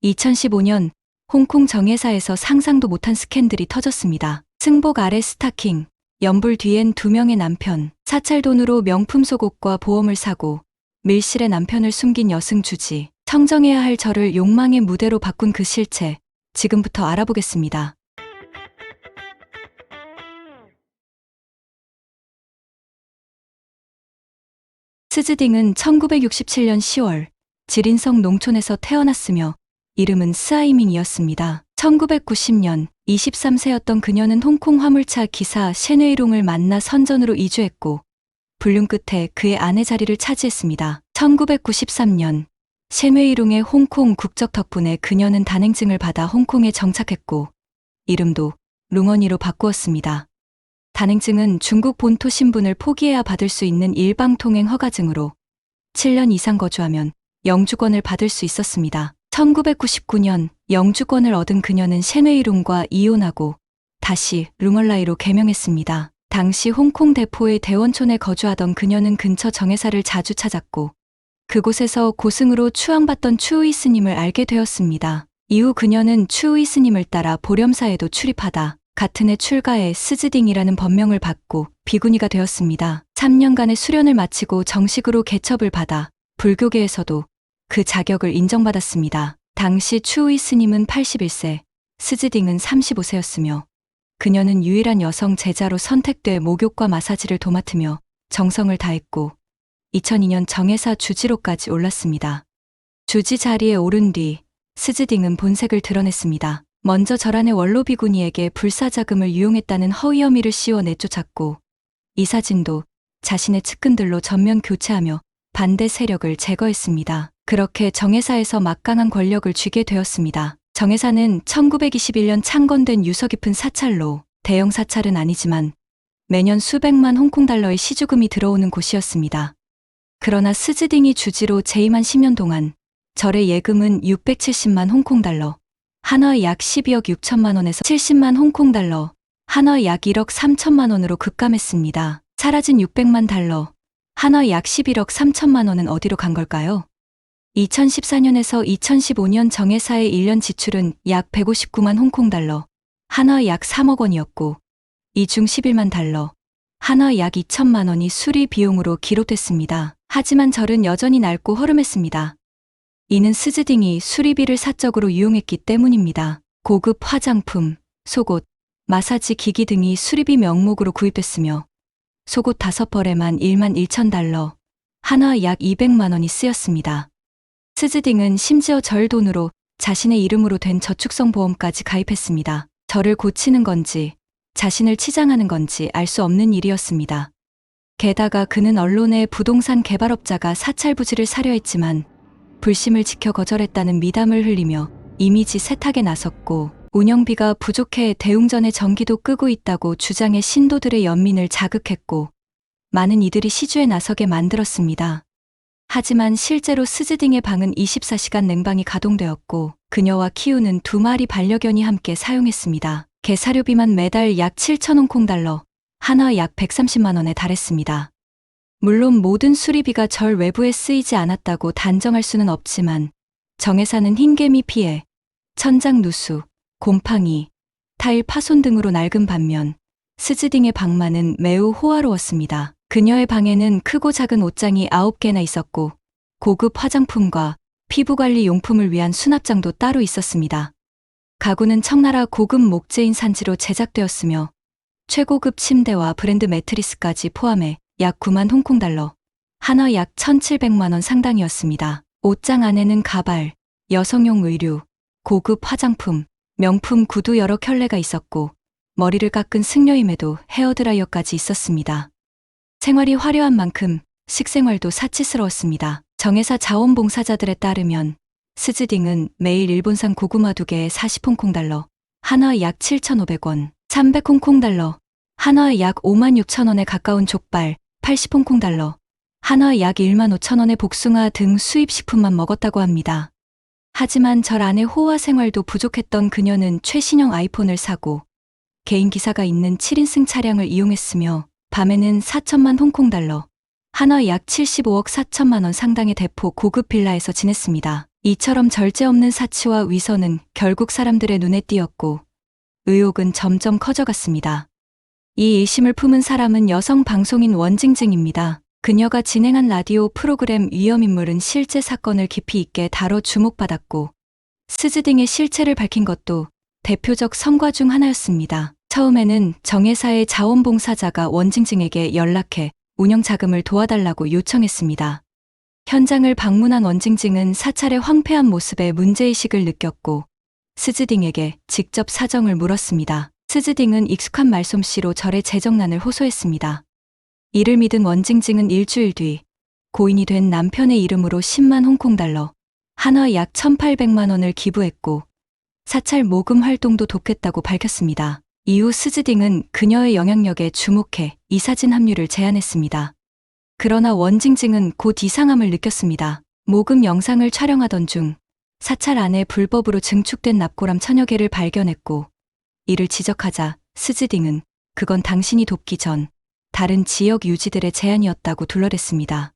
2015년 홍콩 정회사에서 상상도 못한 스캔들이 터졌습니다. 승복 아래 스타킹, 연불 뒤엔 2명의 남편, 사찰 돈으로 명품 속옷과 보험을 사고 밀실에 남편을 숨긴 여승 주지, 청정해야 할 저를 욕망의 무대로 바꾼 그 실체, 지금부터 알아보겠습니다. 스즈딩은 1967년 10월 지린성 농촌에서 태어났으며 이름은 스아이밍이었습니다. 1990년 23세였던 그녀는 홍콩 화물차 기사 셴웨이룽을 만나 선전으로 이주했고 불륜 끝에 그의 아내 자리를 차지했습니다. 1993년 셴웨이룽의 홍콩 국적 덕분에 그녀는 단행증을 받아 홍콩에 정착했고 이름도 룽언니로 바꾸었습니다. 단행증은 중국 본토 신분을 포기해야 받을 수 있는 일방통행 허가증으로 7년 이상 거주하면 영주권을 받을 수 있었습니다. 1999년 영주권을 얻은 그녀는 셴웨이룽과 이혼하고 다시 룽얼라이로 개명했습니다. 당시 홍콩 대포의 대원촌에 거주하던 그녀는 근처 정회사를 자주 찾았고 그곳에서 고승으로 추앙받던 추우이 스님을 알게 되었습니다. 이후 그녀는 추우이 스님을 따라 보렴사에도 출입하다 같은 해 출가해 스즈딩이라는 법명을 받고 비구니가 되었습니다. 3년간의 수련을 마치고 정식으로 개첩을 받아 불교계에서도 그 자격을 인정받았습니다. 당시 추우이 스님은 81세, 스즈딩은 35세였으며 그녀는 유일한 여성 제자로 선택돼 목욕과 마사지를 도맡으며 정성을 다했고 2002년 정회사 주지로까지 올랐습니다. 주지 자리에 오른 뒤 스즈딩은 본색을 드러냈습니다. 먼저 절안의 원로 비구니에게 불사자금을 유용했다는 허위 혐의를 씌워 내쫓았고 이 사진도 자신의 측근들로 전면 교체하며 반대 세력을 제거했습니다. 그렇게 정회사에서 막강한 권력을 쥐게 되었습니다. 정회사는 1921년 창건된 유서 깊은 사찰로 대형 사찰은 아니지만 매년 수백만 홍콩 달러의 시주금이 들어오는 곳이었습니다. 그러나 스즈딩이 주지로 재임한 10년 동안 절의 예금은 670만 홍콩 달러, 한화의 약 12억 6천만 원에서 70만 홍콩 달러, 한화의 약 1억 3천만 원으로 급감했습니다. 사라진 600만 달러, 한화의 약 11억 3천만 원은 어디로 간 걸까요? 2014년에서 2015년 정회사의 1년 지출은 약 159만 홍콩 달러, 한화의 약 3억 원이었고 이 중 11만 달러, 한화의 약 2천만 원이 수리 비용으로 기록됐습니다. 하지만 절은 여전히 낡고 허름했습니다. 이는 스즈딩이 수리비를 사적으로 이용했기 때문입니다. 고급 화장품, 속옷, 마사지 기기 등이 수리비 명목으로 구입됐으며 속옷 5벌에만 1만 1천 달러, 한화의 약 200만 원이 쓰였습니다. 스즈딩은 심지어 절 돈으로 자신의 이름으로 된 저축성 보험까지 가입했습니다. 절을 고치는 건지 자신을 치장하는 건지 알 수 없는 일이었습니다. 게다가 그는 언론에 부동산 개발업자가 사찰 부지를 사려 했지만 불심을 지켜 거절했다는 미담을 흘리며 이미지 세탁에 나섰고 운영비가 부족해 대웅전의 전기도 끄고 있다고 주장해 신도들의 연민을 자극했고 많은 이들이 시주에 나서게 만들었습니다. 하지만 실제로 스즈딩의 방은 24시간 냉방이 가동되었고 그녀와 키우는 2마리 반려견이 함께 사용했습니다. 개사료비만 매달 약 7천 홍콩 달러, 한화 약 130만 원에 달했습니다. 물론 모든 수리비가 절 외부에 쓰이지 않았다고 단정할 수는 없지만 정회사는 흰개미 피해, 천장 누수, 곰팡이, 타일 파손 등으로 낡은 반면 스즈딩의 방만은 매우 호화로웠습니다. 그녀의 방에는 크고 작은 옷장이 9개나 있었고 고급 화장품과 피부관리 용품을 위한 수납장도 따로 있었습니다. 가구는 청나라 고급 목재인 산지로 제작되었으며 최고급 침대와 브랜드 매트리스까지 포함해 약 9만 홍콩 달러, 한화 약 1,700만 원 상당이었습니다. 옷장 안에는 가발, 여성용 의류, 고급 화장품, 명품 구두 여러 켤레가 있었고 머리를 깎은 승려임에도 헤어드라이어까지 있었습니다. 생활이 화려한 만큼 식생활도 사치스러웠습니다. 정회사 자원봉사자들에 따르면 스즈딩은 매일 일본산 고구마 2개에 40홍콩 달러, 한화 약 7,500원, 300홍콩 달러, 한화 약 5만 6천 원에 가까운 족발, 80홍콩 달러, 한화 약 1만 5천 원의 복숭아 등 수입식품만 먹었다고 합니다. 하지만 절 안의 호화 생활도 부족했던 그녀는 최신형 아이폰을 사고 개인 기사가 있는 7인승 차량을 이용했으며 밤에는 4천만 홍콩 달러, 한화 약 75억 4천만 원 상당의 대포 고급 빌라에서 지냈습니다. 이처럼 절제 없는 사치와 위선은 결국 사람들의 눈에 띄었고 의혹은 점점 커져갔습니다. 이 의심을 품은 사람은 여성 방송인 원징징입니다. 그녀가 진행한 라디오 프로그램 위험인물은 실제 사건을 깊이 있게 다뤄 주목받았고 스즈딩의 실체를 밝힌 것도 대표적 성과 중 하나였습니다. 처음에는 정회사의 자원봉사자가 원징징에게 연락해 운영 자금을 도와달라고 요청했습니다. 현장을 방문한 원징징은 사찰의 황폐한 모습에 문제의식을 느꼈고 스즈딩에게 직접 사정을 물었습니다. 스즈딩은 익숙한 말솜씨로 절의 재정난을 호소했습니다. 이를 믿은 원징징은 일주일 뒤 고인이 된 남편의 이름으로 10만 홍콩달러, 한화 약 1,800만 원을 기부했고 사찰 모금 활동도 돕겠다고 밝혔습니다. 이후 스즈딩은 그녀의 영향력에 주목해 이사진 합류를 제안했습니다. 그러나 원징징은 곧 이상함을 느꼈습니다. 모금 영상을 촬영하던 중 사찰 안에 불법으로 증축된 납골함 천여 개를 발견했고 이를 지적하자 스즈딩은 그건 당신이 돕기 전 다른 지역 유지들의 제안이었다고 둘러댔습니다.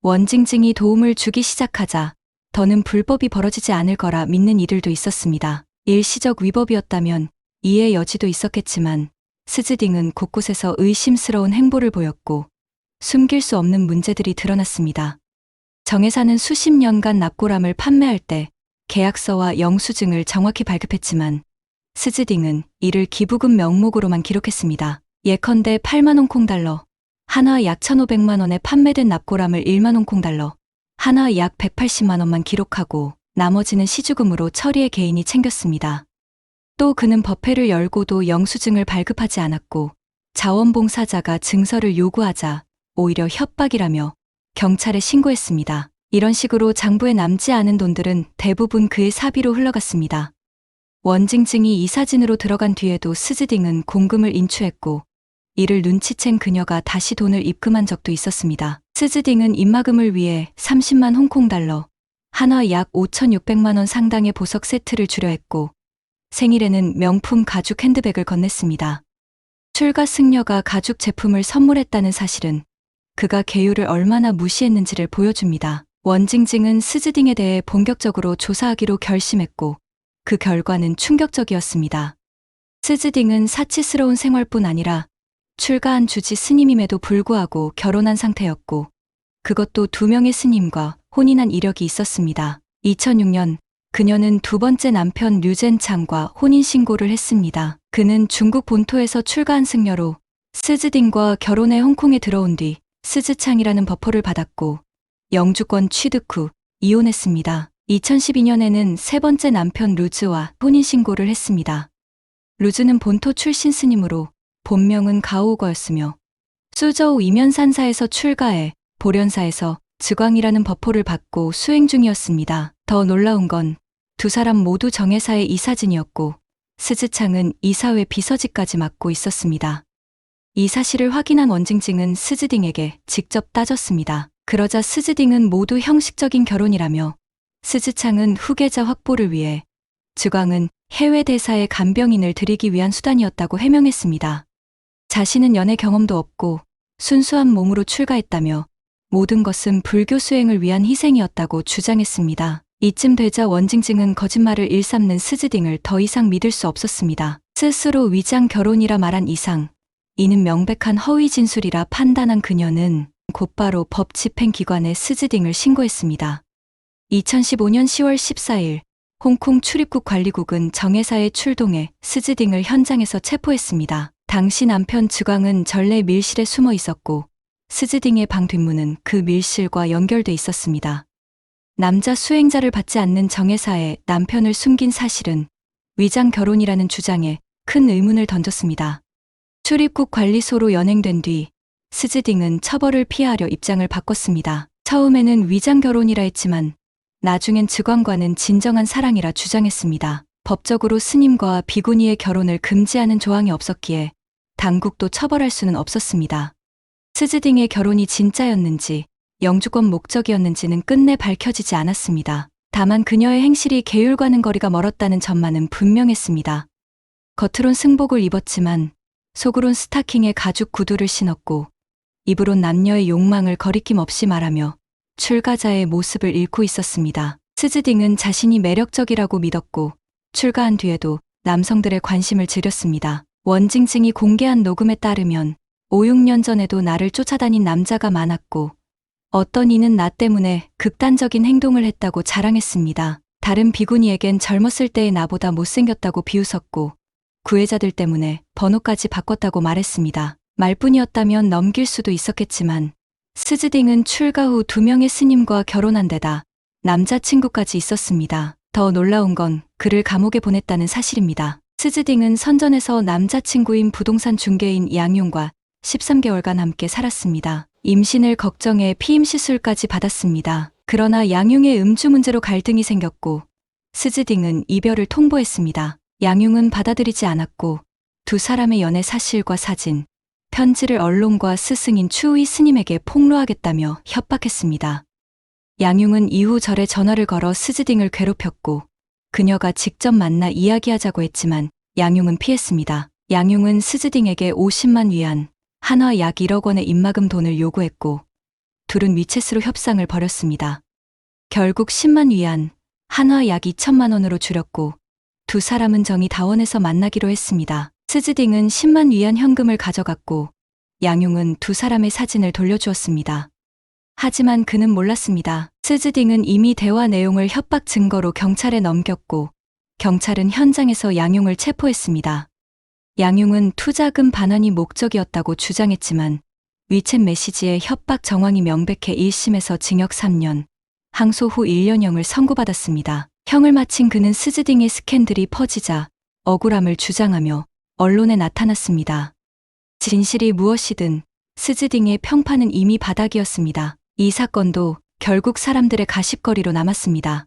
원징징이 도움을 주기 시작하자 더는 불법이 벌어지지 않을 거라 믿는 이들도 있었습니다. 일시적 위법이었다면 이해의 여지도 있었겠지만 스즈딩은 곳곳에서 의심스러운 행보를 보였고 숨길 수 없는 문제들이 드러났습니다. 정회사는 수십 년간 납골함을 판매할 때 계약서와 영수증을 정확히 발급했지만 스즈딩은 이를 기부금 명목으로만 기록했습니다. 예컨대 8만 홍콩달러, 한화 약 1,500만 원에 판매된 납골함을 1만 홍콩달러, 한화 약 180만 원만 기록하고 나머지는 시주금으로 처리의 개인이 챙겼습니다. 또 그는 법회를 열고도 영수증을 발급하지 않았고 자원봉사자가 증서를 요구하자 오히려 협박이라며 경찰에 신고했습니다. 이런 식으로 장부에 남지 않은 돈들은 대부분 그의 사비로 흘러갔습니다. 원징징이 이사진으로 들어간 뒤에도 스즈딩은 공금을 인추했고 이를 눈치챈 그녀가 다시 돈을 입금한 적도 있었습니다. 스즈딩은 입마금을 위해 30만 홍콩달러, 한화 약 5,600만 원 상당의 보석 세트를 주려 했고 생일에는 명품 가죽 핸드백을 건넸습니다. 출가 승려가 가죽 제품을 선물했다는 사실은 그가 계율을 얼마나 무시했는지를 보여줍니다. 원징징은 스즈딩에 대해 본격적으로 조사하기로 결심했고 그 결과는 충격적이었습니다. 스즈딩은 사치스러운 생활뿐 아니라 출가한 주지 스님임에도 불구하고 결혼한 상태였고 그것도 2명의 스님과 혼인한 이력이 있었습니다. 2006년 그녀는 두 번째 남편 류젠창과 혼인신고를 했습니다. 그는 중국 본토에서 출가한 승려로 스즈딩과 결혼해 홍콩에 들어온 뒤 스즈창이라는 버퍼를 받았고 영주권 취득 후 이혼했습니다. 2012년에는 세 번째 남편 루즈와 혼인신고를 했습니다. 루즈는 본토 출신 스님으로 본명은 가오거였으며 수저우 이면산사에서 출가해 보련사에서 즉왕이라는 버퍼를 받고 수행 중이었습니다. 더 놀라운 건 두 사람 모두 정회사의 이사진이었고 스즈창은 이사회 비서직까지 맡고 있었습니다. 이 사실을 확인한 원징징은 스즈딩에게 직접 따졌습니다. 그러자 스즈딩은 모두 형식적인 결혼이라며 스즈창은 후계자 확보를 위해 즉왕은 해외 대사의 간병인을 들이기 위한 수단이었다고 해명했습니다. 자신은 연애 경험도 없고 순수한 몸으로 출가했다며 모든 것은 불교 수행을 위한 희생이었다고 주장했습니다. 이쯤 되자 원징징은 거짓말을 일삼는 스즈딩을 더 이상 믿을 수 없었습니다. 스스로 위장 결혼이라 말한 이상 이는 명백한 허위 진술이라 판단한 그녀는 곧바로 법 집행기관에 스즈딩을 신고했습니다. 2015년 10월 14일 홍콩 출입국 관리국은 정회사에 출동해 스즈딩을 현장에서 체포했습니다. 당시 남편 즉왕은 전래 밀실에 숨어 있었고 스즈딩의 방 뒷문은 그 밀실과 연결돼 있었습니다. 남자 수행자를 받지 않는 정회사에 남편을 숨긴 사실은 위장 결혼이라는 주장에 큰 의문을 던졌습니다. 출입국 관리소로 연행된 뒤 스즈딩은 처벌을 피하려 입장을 바꿨습니다. 처음에는 위장 결혼이라 했지만 나중엔 즉왕과는 진정한 사랑이라 주장했습니다. 법적으로 스님과 비구니의 결혼을 금지하는 조항이 없었기에 당국도 처벌할 수는 없었습니다. 스즈딩의 결혼이 진짜였는지 영주권 목적이었는지는 끝내 밝혀지지 않았습니다. 다만 그녀의 행실이 계율과는 거리가 멀었다는 점만은 분명했습니다. 겉으론 승복을 입었지만 속으론 스타킹에 가죽 구두를 신었고 입으론 남녀의 욕망을 거리낌 없이 말하며 출가자의 모습을 잃고 있었습니다. 스즈딩은 자신이 매력적이라고 믿었고 출가한 뒤에도 남성들의 관심을 지렸습니다. 원징징이 공개한 녹음에 따르면 5, 6년 전에도 나를 쫓아다닌 남자가 많았고 어떤 이는 나 때문에 극단적인 행동을 했다고 자랑했습니다. 다른 비구니에겐 젊었을 때의 나보다 못생겼다고 비웃었고 구애자들 때문에 번호까지 바꿨다고 말했습니다. 말뿐이었다면 넘길 수도 있었겠지만 스즈딩은 출가 후 2명의 스님과 결혼한 데다 남자친구까지 있었습니다. 더 놀라운 건 그를 감옥에 보냈다는 사실입니다. 스즈딩은 선전에서 남자친구인 부동산 중개인 양용과 13개월간 함께 살았습니다. 임신을 걱정해 피임 시술까지 받았습니다. 그러나 양용의 음주 문제로 갈등이 생겼고 스즈딩은 이별을 통보했습니다. 양용은 받아들이지 않았고 두 사람의 연애 사실과 사진, 편지를 언론과 스승인 추의 스님에게 폭로하겠다며 협박했습니다. 양용은 이후 절에 전화를 걸어 스즈딩을 괴롭혔고 그녀가 직접 만나 이야기하자고 했지만 양용은 피했습니다. 양용은 스즈딩에게 50만 위안, 한화 약 1억 원의 입막음 돈을 요구했고 둘은 위챗으로 협상을 벌였습니다. 결국 10만 위안, 한화 약 2천만 원으로 줄였고 두 사람은 정의다원에서 만나기로 했습니다. 스즈딩은 10만 위안 현금을 가져갔고 양용은 두 사람의 사진을 돌려주었습니다. 하지만 그는 몰랐습니다. 스즈딩은 이미 대화 내용을 협박 증거로 경찰에 넘겼고 경찰은 현장에서 양용을 체포했습니다. 양용은 투자금 반환이 목적이었다고 주장했지만 위챗 메시지의 협박 정황이 명백해 1심에서 징역 3년, 항소 후 1년형을 선고받았습니다. 형을 마친 그는 스즈딩의 스캔들이 퍼지자 억울함을 주장하며 언론에 나타났습니다. 진실이 무엇이든 스즈딩의 평판은 이미 바닥이었습니다. 이 사건도 결국 사람들의 가십거리로 남았습니다.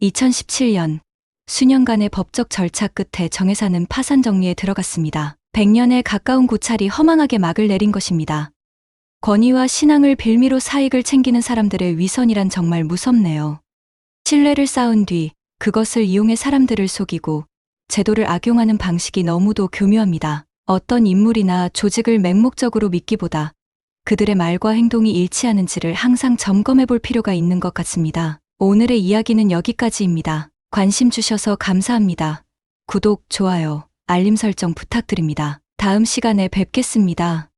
2017년 수년간의 법적 절차 끝에 정회사는 파산 정리에 들어갔습니다. 100년에 가까운 고찰이 허망하게 막을 내린 것입니다. 권위와 신앙을 빌미로 사익을 챙기는 사람들의 위선이란 정말 무섭네요. 신뢰를 쌓은 뒤 그것을 이용해 사람들을 속이고 제도를 악용하는 방식이 너무도 교묘합니다. 어떤 인물이나 조직을 맹목적으로 믿기보다 그들의 말과 행동이 일치하는지를 항상 점검해 볼 필요가 있는 것 같습니다. 오늘의 이야기는 여기까지입니다. 관심 주셔서 감사합니다. 구독, 좋아요, 알림 설정 부탁드립니다. 다음 시간에 뵙겠습니다.